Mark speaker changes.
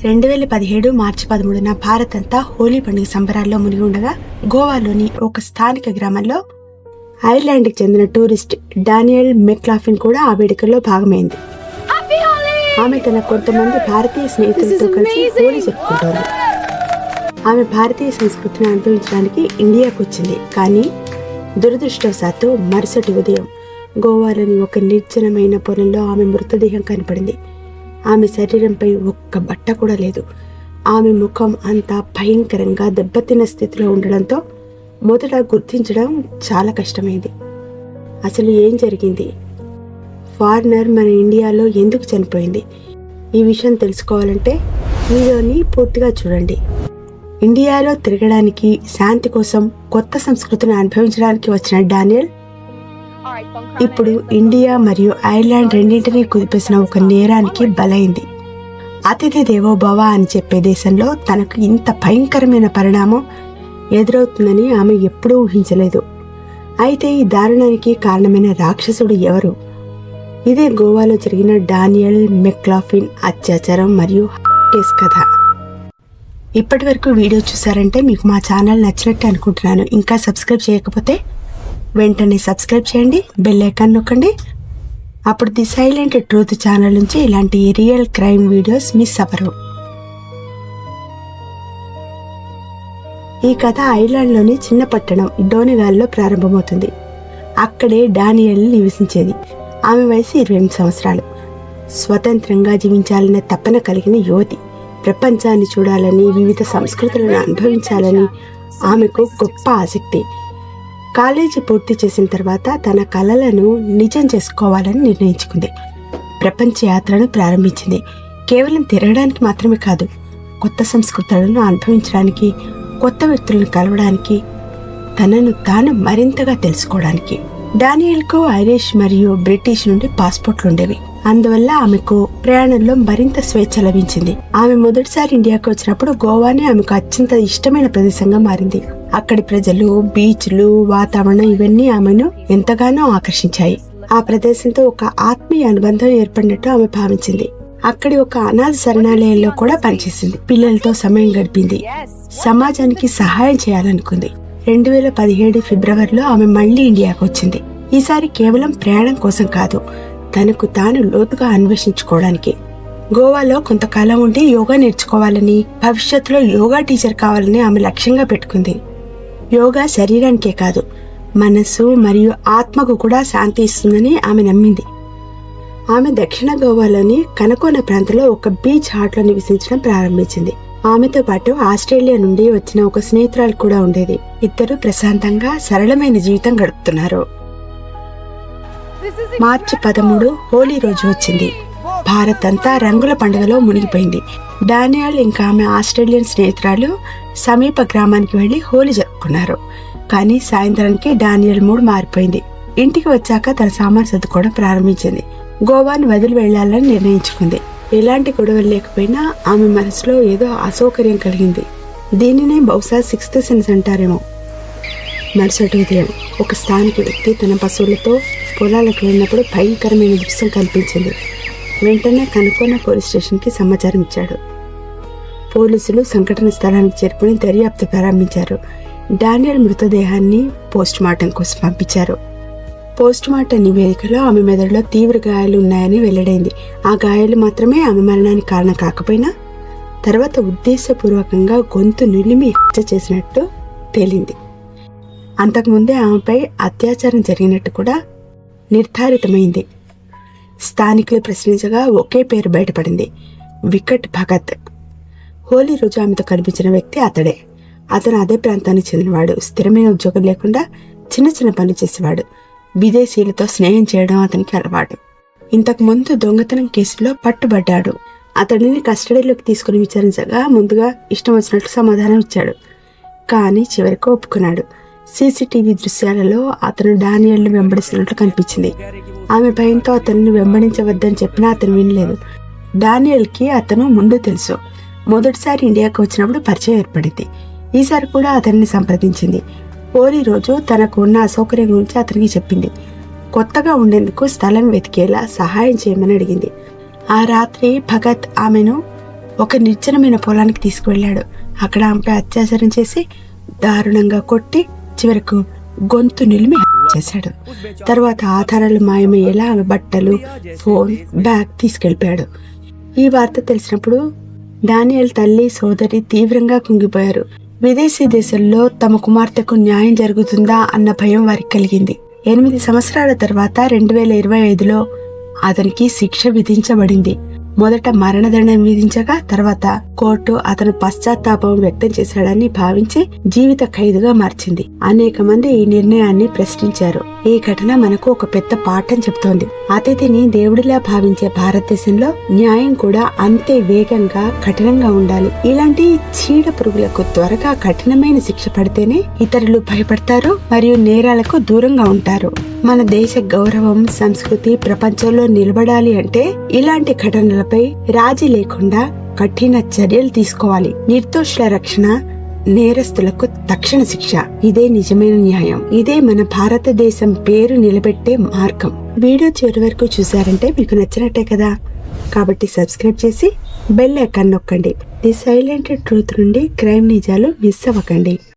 Speaker 1: 2017 మార్చి 13న భారత్ అంతా హోలీ పండుగ సంబరాల్లో మునిగి ఉండగా గోవాలోని ఒక స్థానిక గ్రామంలో ఐర్లాండ్కి చెందిన టూరిస్ట్ డానియల్ మెక్లాఫిన్ కూడా ఆ వేడుకల్లో భాగమైంది. ఆమె తన కొంతమంది భారతీయ స్నేహితులతో కలిసి హోలీ జరుపుకుంటోంది. ఆమె భారతీయ సంస్కృతిని అనుభవించడానికి ఇండియాకు వచ్చింది. కానీ దురదృష్టవశాత్తు మరుసటి ఉదయం గోవాలోని ఒక నిర్జనమైన పొలంలో ఆమె మృతదేహం కనపడింది. ఆమె శరీరంపై ఒక్క బట్ట కూడా లేదు. ఆమె ముఖం అంతా భయంకరంగా దెబ్బతిన్న స్థితిలో ఉండడంతో మొదట గుర్తించడం చాలా కష్టమైంది. అసలు ఏం జరిగింది? ఫారినర్ మన ఇండియాలో ఎందుకు చనిపోయింది? ఈ విషయం తెలుసుకోవాలంటే వీడియోని పూర్తిగా చూడండి. ఇండియాలో తిరగడానికి, శాంతి కోసం, కొత్త సంస్కృతిని అనుభవించడానికి వచ్చిన డానియల్ ఇప్పుడు ఇండియా మరియు ఐర్లాండ్ రెండింటినీ కుదిపేసిన ఒక నేరానికి బలైంది. అతిథి దేవో భవ అని చెప్పే దేశంలో తనకు ఇంత భయంకరమైన పరిణామం ఎదురవుతుందని ఆమె ఎప్పుడూ ఊహించలేదు. అయితే ఈ దారుణానికి కారణమైన రాక్షసుడు ఎవరు? ఇదే గోవాలో జరిగిన డానియల్ మెక్లాఫిన్ అత్యాచారం మరియు కేస్ కథ. ఇప్పటి వరకు వీడియో చూసారంటే మీకు మా ఛానల్ నచ్చినట్టు అనుకుంటున్నాను. ఇంకా సబ్స్క్రైబ్ చేయకపోతే వెంటనే సబ్స్క్రైబ్ చేయండి, బెల్ ఐకాన్ నొక్కండి. అప్పుడు ది సైలెంట్ ట్రూత్ ఛానల్ నుంచి ఇలాంటి రియల్ క్రైమ్ వీడియోస్ మిస్ అవ్వరు. ఈ కథ ఐర్లాండ్లోని చిన్న పట్టణం డోనెగాల్లో ప్రారంభమవుతుంది. అక్కడే డానియల్ నివసించేది. ఆమె వయసు 28 సంవత్సరాలు. స్వతంత్రంగా జీవించాలనే తపన కలిగిన యువతి. ప్రపంచాన్ని చూడాలని, వివిధ సంస్కృతులను అనుభవించాలని ఆమెకు గొప్ప ఆసక్తి. కాలేజీ పూర్తి చేసిన తర్వాత తన కలలను నిజం చేసుకోవాలని నిర్ణయించుకుంది. ప్రపంచ యాత్రను ప్రారంభించింది. కేవలం తిరగడానికి మాత్రమే కాదు, కొత్త సంస్కృతులను అనుభవించడానికి, కొత్త వ్యక్తులను కలవడానికి, తనను తాను మరింతగా తెలుసుకోవడానికి. డానియల్కు ఐరిష్ మరియు బ్రిటిష్ నుండి పాస్పోర్ట్లు ఉండేవి. అందువల్ల ఆమెకు ప్రయాణంలో మరింత స్వేచ్ఛ లభించింది. ఆమె మొదటిసారి ఇండియాకు వచ్చినప్పుడు గోవానే ఆమెకు అత్యంత ఇష్టమైన ప్రదేశంగా మారింది. అక్కడి ప్రజలు, బీచ్లు, వాతావరణం ఇవన్నీ ఆమెను ఎంతగానో ఆకర్షించాయి. ఆ ప్రదేశంతో ఒక ఆత్మీయ అనుబంధం ఏర్పడినట్టు ఆమె భావించింది. అక్కడి ఒక అనాథ శరణాలయంలో కూడా పనిచేసింది. పిల్లలతో సమయం గడిపింది. సమాజానికి సహాయం చేయాలనుకుంది. 2017 ఫిబ్రవరిలో ఆమె మళ్లీ ఇండియాకు వచ్చింది. ఈసారి కేవలం ప్రయాణం కోసం కాదు, తనకు తాను లోతుగా అన్వేషించుకోవడానికి. గోవాలో కొంతకాలం ఉండి యోగా నేర్చుకోవాలని, భవిష్యత్తులో యోగా టీచర్ కావాలని ఆమె లక్ష్యంగా పెట్టుకుంది. యోగా శరీరానికే కాదు, మనస్సు మరియు ఆత్మకు కూడా శాంతి ఇస్తుందని ఆమె నమ్మింది. ఆమె దక్షిణ గోవాలోని కనకోన ప్రాంతంలో ఒక బీచ్ హాట్లో నివసించడం ప్రారంభించింది. ఆమెతో పాటు ఆస్ట్రేలియా నుండి వచ్చిన ఒక స్నేహితురాలు కూడా ఉండేది. ఇద్దరు ప్రశాంతంగా సరళమైన జీవితం గడుపుతున్నారు. మార్చి 13 హోలీ రోజు వచ్చింది. భారత్ అంతా రంగుల పండుగలో మునిగిపోయింది. డానియల్ ఇంకా ఆమె ఆస్ట్రేలియన్ స్నేహితురాలు సమీప గ్రామానికి వెళ్లి హోలీ జరుపుకున్నారు. కానీ సాయంత్రానికి డానియల్ మూడ్ మారిపోయింది. ఇంటికి వచ్చాక తన సామాన్ సర్దుకోవడం ప్రారంభించింది. గోవాను వదిలి వెళ్లాలని నిర్ణయించుకుంది. ఎలాంటి గొడవలు లేకపోయినా ఆమె మనసులో ఏదో అసౌకర్యం కలిగింది. దీనినే బహుశా సిక్స్త్ సెన్స్ అంటారేమో. మరుసటి ఉదయం ఒక స్థానిక వ్యక్తి తన పశువులతో పొలాలకు వెళ్ళినప్పుడు భయంకరమైన దృశ్యం కనిపించింది. వెంటనే కనుకొన్న పోలీస్ స్టేషన్కి సమాచారం ఇచ్చాడు. పోలీసులు సంఘటన స్థలానికి చేరుకుని దర్యాప్తు ప్రారంభించారు. డానియల్ మృతదేహాన్ని పోస్టుమార్టం కోసం పంపించారు. పోస్టుమార్టం నివేదికలో ఆమె మెదడులో తీవ్ర గాయాలు ఉన్నాయని వెల్లడైంది. ఆ గాయాలు మాత్రమే ఆమె మరణానికి కారణం కాకపోయినా తర్వాత ఉద్దేశపూర్వకంగా గొంతు నులిమి హత్య చేసినట్టు తేలింది. అంతకుముందే ఆమెపై అత్యాచారం జరిగినట్టు కూడా నిర్ధారితమైంది. స్థానికులు ప్రశ్నించగా ఒకే పేరు బయటపడింది, వికట్ భగత్. హోలీ రోజు ఆమెతో కనిపించిన వ్యక్తి అతడే. అతను అదే ప్రాంతానికి చెందినవాడు. స్థిరమైన ఉద్యోగం లేకుండా చిన్న చిన్న పనులు చేసేవాడు. విదేశీయులతో స్నేహం చేయడం అతనికి అలవాటు. ఇంతకు ముందు దొంగతనం కేసులో పట్టుబడ్డాడు. అతడిని కస్టడీలోకి తీసుకుని విచారించగా ముందుగా ఇష్టం వచ్చినట్లు సమాధానం ఇచ్చాడు. కానీ చివరికి ఒప్పుకున్నాడు. సీసీటీవీ దృశ్యాలలో అతను డానియల్ను వెంబడిస్తున్నట్లు కనిపించింది. ఆమె భయంతో అతన్ని వెంబడించవద్దని చెప్పినా అతను వినలేదు. డానియల్కి అతను ముందు తెలుసు. మొదటిసారి ఇండియాకు వచ్చినప్పుడు పరిచయం ఏర్పడింది. ఈసారి కూడా అతన్ని సంప్రదించింది. హోలీ రోజు తనకు ఉన్న అసౌకర్యం గురించి అతనికి చెప్పింది. కొత్తగా ఉండేందుకు స్థలం వెతికేలా సహాయం చేయమని అడిగింది. ఆ రాత్రి భగత్ ఆమెను ఒక నిర్జనమైన పొలానికి తీసుకువెళ్ళాడు. అక్కడ ఆమెపై అత్యాచారం చేసి దారుణంగా కొట్టి చివరకు గొంతు నిలిమి చేశాడు. తర్వాత ఆధారాలు మాయమయ్యేలా ఆమె బట్టలు, ఫోన్, బ్యాగ్ తీసుకెళ్లిపోయాడు. ఈ వార్త తెలిసినప్పుడు డానియల్ తల్లి, సోదరి తీవ్రంగా కుంగిపోయారు. విదేశీ దేశంలో తమ కుమార్తెకు న్యాయం జరుగుతుందా అన్న భయం వారికి కలిగింది. 8 సంవత్సరాల తర్వాత 2025లో అతనికి శిక్ష విధించబడింది. మొదట మరణదండం విధించగా తర్వాత కోర్టు అతను పశ్చాత్తాపం వ్యక్తం చేశాడని భావించి జీవిత ఖైదుగా మార్చింది. అనేక మంది ఈ నిర్ణయాన్ని ప్రశ్నించారు. ఈ ఘటన మనకు ఒక పెద్ద పాఠం చెబుతోంది. అతిథిని దేవుడిలా భావించే భారతదేశంలో న్యాయం కూడా అంతే వేగంగా, కఠినంగా ఉండాలి. ఇలాంటి చీడ పురుగులకు త్వరగా కఠినమైన శిక్ష పడితేనే ఇతరులు భయపడతారు మరియు నేరాలకు దూరంగా ఉంటారు. మన దేశ గౌరవం, సంస్కృతి ప్రపంచంలో నిలబడాలి అంటే ఇలాంటి ఘటనలపై రాజీ లేకుండా కఠిన చర్యలు తీసుకోవాలి. నిర్దోషుల రక్షణ, నేరస్తులకు తక్షణ శిక్ష. ఇదే నిజమైన న్యాయం. ఇదే మన భారతదేశం పేరు నిలబెట్టే మార్గం. వీడియో చివరి వరకు చూసారంటే మీకు నచ్చినట్టే కదా. కాబట్టి సబ్స్క్రైబ్ చేసి బెల్ ఐకాన్ నొక్కండి. ది సైలెంట్ ట్రూత్ నుండి క్రైమ్ నిజాలు మిస్ అవ్వకండి.